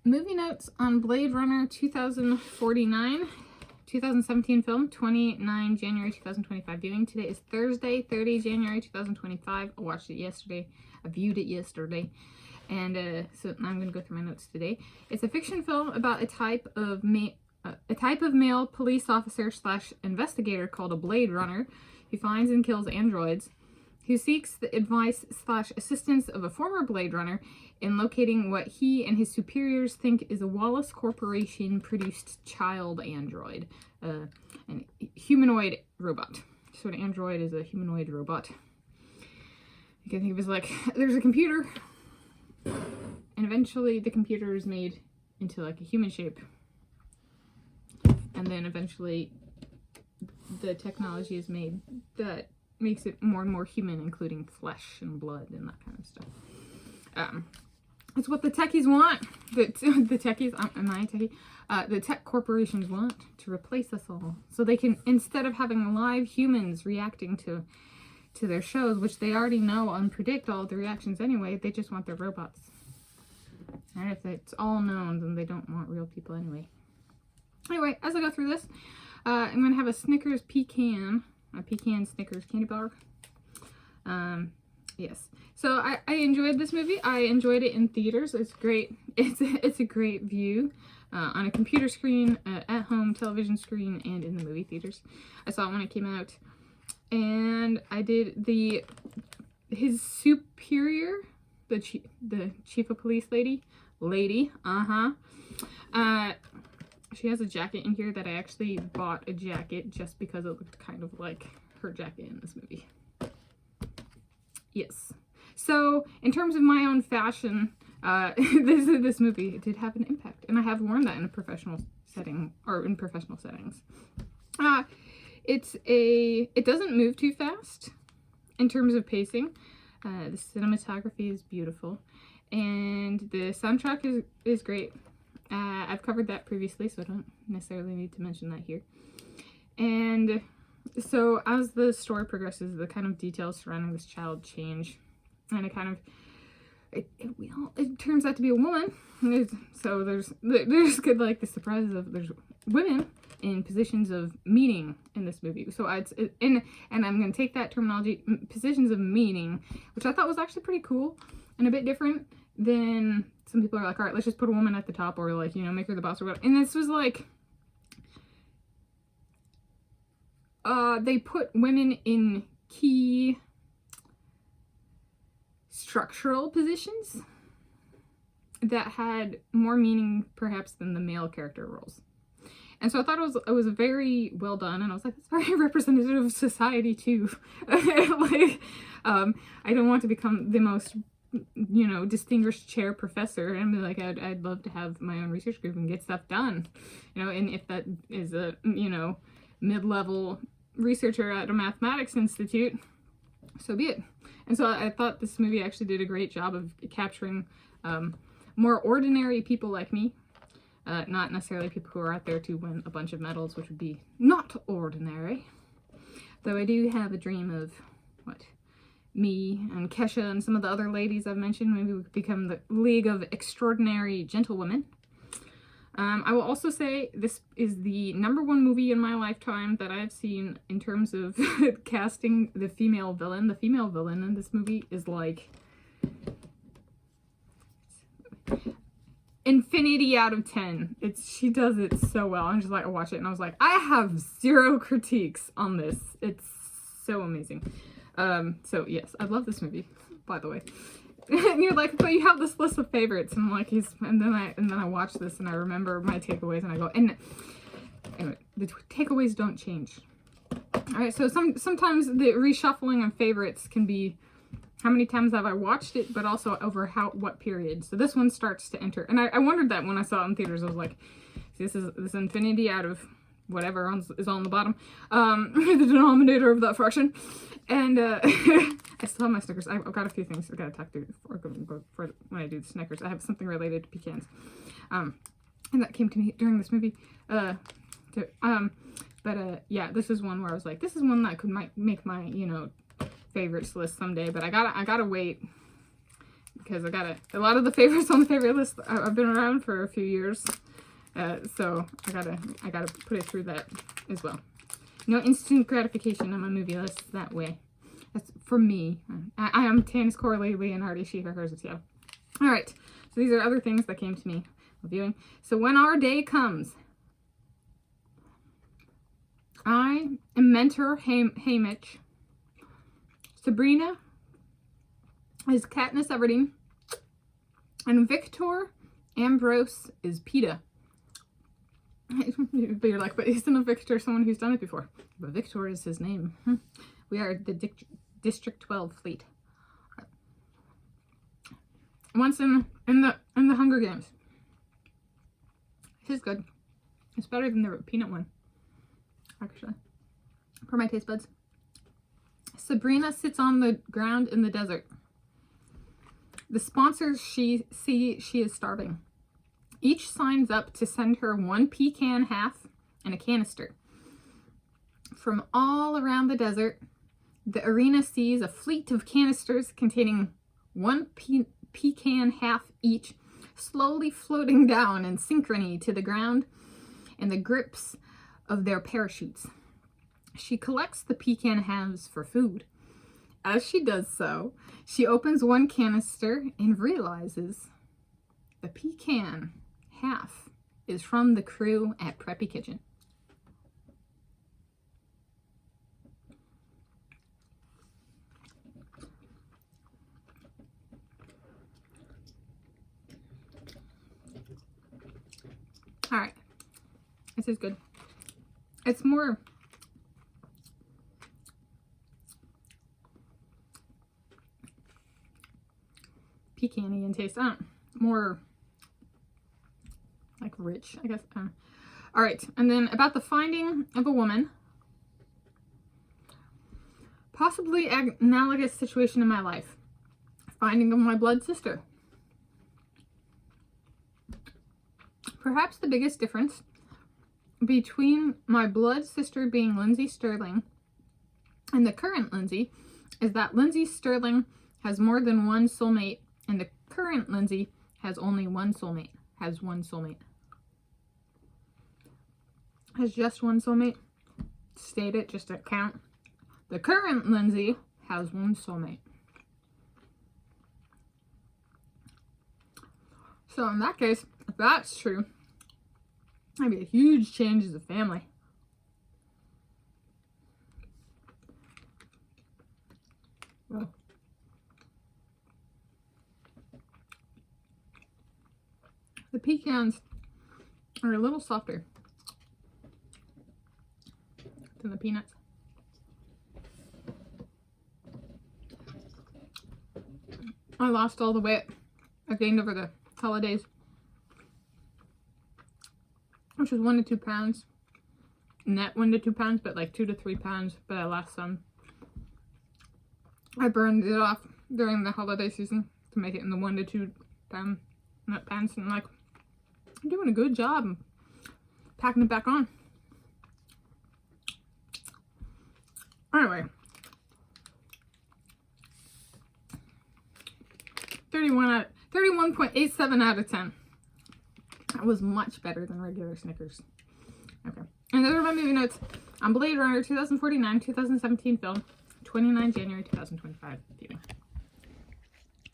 Movie notes on Blade Runner 2049, 2017 film, 29 January 2025 viewing. Today is Thursday, 30 January 2025. I watched it yesterday. I viewed it yesterday. And so now I'm going to go through my notes today. It's a fiction film about a type of male police officer slash investigator called a Blade Runner who finds and kills androids, who seeks the advice slash assistance of a former Blade Runner in locating what he and his superiors think is a Wallace Corporation produced child android, an humanoid robot. So an android is a humanoid robot. You can think of it as like, there's a computer, and eventually the computer is made into like a human shape. And then eventually the technology is made that makes it more and more human, including flesh and blood and that kind of stuff. It's what the techies want. The techies, am I a techie? The tech corporations want to replace us all. So they can, instead of having live humans reacting to their shows, which they already know and predict all of the reactions anyway, they just want their robots. And if it's all known, then they don't want real people anyway. Anyway, as I go through this, I'm going to have a Snickers pecan, a pecan Snickers candy bar. Yes. So I enjoyed this movie. I enjoyed it in theaters. It's great. It's a great view on a computer screen, at home television screen, and in the movie theaters. I saw it when it came out, and I did his superior, the chief of police lady. She has a jacket in here that I actually bought a jacket just because it looked kind of like her jacket in this movie. Yes. So, in terms of my own fashion, this movie did have an impact, and I have worn that in a professional setting, or in professional settings. It doesn't move too fast in terms of pacing. The cinematography is beautiful, and the soundtrack is great. I've covered that previously, so I don't necessarily need to mention that here. And so as the story progresses, the kind of details surrounding this child change, and it turns out to be a woman. So there's good, like, the surprises of there's women in positions of meaning in this movie. So and I'm going to take that terminology, positions of meaning, which I thought was actually pretty cool and a bit different than some people are like, all right, let's just put a woman at the top, or like, you know, make her the boss or whatever. And this was like, they put women in key structural positions that had more meaning perhaps than the male character roles. And so I thought it was very well done, and I was like, it's very representative of society too. Like, I don't want to become the most, you know, distinguished chair professor and be like, I'd love to have my own research group and get stuff done, you know. And if that is a, you know, mid-level researcher at a mathematics institute, so be it. And so I thought this movie actually did a great job of capturing more ordinary people like me, not necessarily people who are out there to win a bunch of medals, which would be not ordinary. Though I do have a dream of me and Kesha and some of the other ladies I've mentioned, maybe we could become the League of Extraordinary Gentlewomen. I will also say this is the #1 movie in my lifetime that I've seen in terms of casting the female villain. The female villain in this movie is like infinity out of 10. She does it so well. I'm just like, I watched it and I was like, I have 0 critiques on this. It's so amazing. So yes, I love this movie, by the way. And you're like, but you have this list of favorites, and I'm like, and then I watch this and I remember my takeaways, and I go, and anyway, the takeaways don't change. All right, so sometimes the reshuffling of favorites can be how many times have I watched it, but also over what period. So this one starts to enter, and I wondered that when I saw it in theaters. I was like, this infinity out of whatever is on the bottom, the denominator of that fraction. And I still have my Snickers. I've got a few things I've got to talk to for when I do the Snickers. I have something related to pecans, and that came to me during this movie. Yeah, this is one where I was like, this is one that might make my, you know, favorites list someday. But I gotta wait because I got a lot of the favorites on the favorite list. I've been around for a few years, so I gotta put it through that as well. No instant gratification on my movie list that way. That's for me. I am Tanis Coralee Leonhardi, she, her, hers, it's yeah. All right, so these are other things that came to me viewing. So when our day comes, I am Mentor Hamish. Sabrina is Katniss Everdeen. And Victor Ambrose is PETA. But you're like, but isn't a Victor someone who's done it before? But Victor is his name. We are the District 12 fleet. Once in the Hunger Games. This is good. It's better than the peanut one, actually, for my taste buds. Sabrina sits on the ground in the desert. The sponsors see she is starving. Each signs up to send her 1 pecan half and a canister. From all around the desert, the arena sees a fleet of canisters containing 1 pecan half each, slowly floating down in synchrony to the ground in the grips of their parachutes. She collects the pecan halves for food. As she does so, she opens one canister and realizes the pecan half is from the crew at Preppy Kitchen. All right, this is good. It's more pecan-y in taste. More like rich, I guess. All right, and then about the finding of a woman. Possibly analogous situation in my life. Finding of my blood sister. Perhaps the biggest difference between my blood sister being Lindsay Sterling and the current Lindsay is that Lindsay Sterling has more than one soulmate and the current Lindsay has only one soulmate. Has one soulmate. Has just one soulmate. State it just to count. The current Lindsay has one soulmate. So in that case, if that's true, that'd be a huge change as a family. Well, the pecans are a little softer than the peanuts. I lost all the weight I gained over the holidays, which was 1 to 2 pounds. Net 1 to 2 pounds, but like 2 to 3 pounds. But I lost some. I burned it off during the holiday season to make it in the 1 to 2 pound net pounds. And I'm like, I'm doing a good job. I'm packing it back on. Anyway, 31.87 out of 10. That was much better than regular Snickers. Okay. And those are my movie notes on Blade Runner 2049, 2017 film, 29 January 2025 viewing.